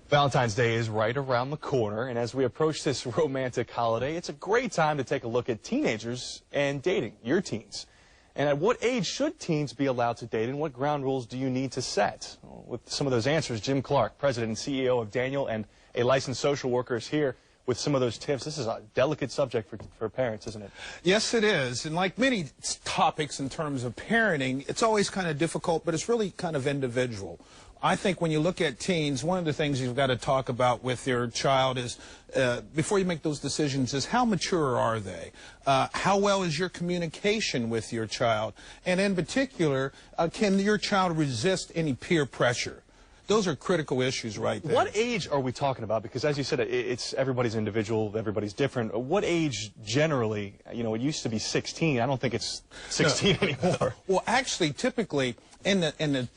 Valentine's Day is right around the corner, and as we approach this romantic holiday, it's a great time to take a look at teenagers and dating, your teens. And at what age should teens be allowed to date, and what ground rules do you need to set? With some of those answers, Jim Clark, President and CEO of Daniel, and a licensed social worker, is here with some of those tips. This is a delicate subject for parents, isn't it? Yes, it is. And like many topics in terms of parenting, it's always kind of difficult, but it's really kind of individual. I think when you look at teens, one of the things you've got to talk about with your child is, before you make those decisions, is how mature are they? How well is your communication with your child? And in particular, can your child resist any peer pressure? Those are critical issues right there. What age are we talking about? Because as you said, it's everybody's individual, everybody's different. What age generally? You know, it used to be 16. I don't think it's 16 anymore. Well, actually, typically in the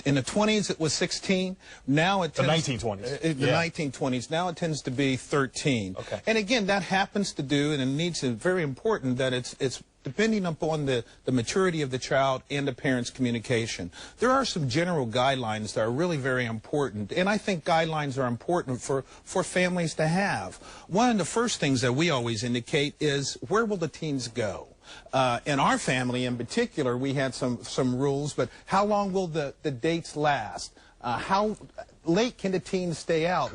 20s it was 16. Now it tends, the 1920s. The 1920s. Now it tends to be 13. Okay. And again, that happens to do, and it needs to very important that it's depending upon the maturity of the child and the parent's communication. There are some general guidelines that are really very important, and I think guidelines are important for families to have. One of the first things that we always indicate is, where will the teens go? In our family in particular, we had some rules, but how long will the dates last? How late can the teens stay out?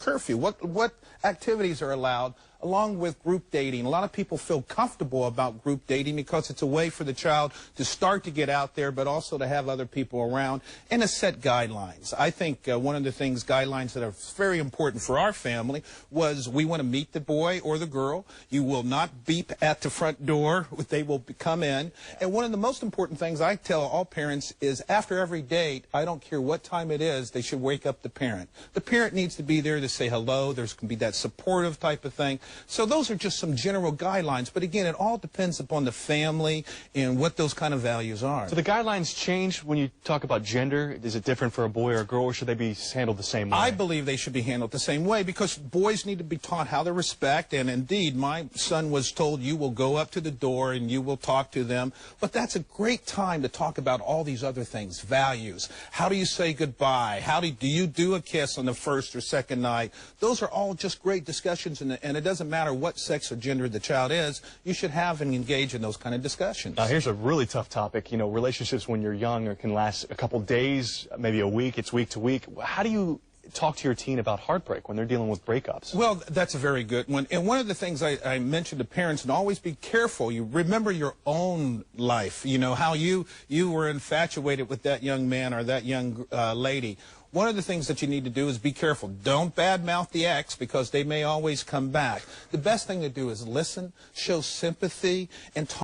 Curfew. What activities are allowed, along with group dating? A lot of people feel comfortable about group dating because it's a way for the child to start to get out there, but also to have other people around, and to set guidelines. I think one of the guidelines that are very important for our family was, we want to meet the boy or the girl. You will not beep at the front door. They will come in. And one of the most important things I tell all parents is, after every date, I don't care what time it is, they should wake up the parent. The parent needs to be there to say hello. There's going to be that supportive type of thing. So those are just some general guidelines. But again, it all depends upon the family and what those kind of values are. So the guidelines change when you talk about gender? Is it different for a boy or a girl, or should they be handled the same way? I believe they should be handled the same way, because boys need to be taught how to respect. And indeed, my son was told, you will go up to the door and you will talk to them. But that's a great time to talk about all these other things, values. How do you say goodbye? Do you do a kiss on the first or second night? Those are all just great discussions, and it doesn't matter what sex or gender the child is, you should have and engage in those kind of discussions. Now, here's a really tough topic. You know, relationships when you're young can last a couple days, maybe a week. It's week to week. How do you talk to your teen about heartbreak when they're dealing with breakups? Well, that's a very good one. And one of the things I mentioned to parents, and always be careful, you remember your own life, you know, how you were infatuated with that young man or that young lady. One of the things that you need to do is be careful. Don't badmouth the ex, because they may always come back. The best thing to do is listen, show sympathy, and talk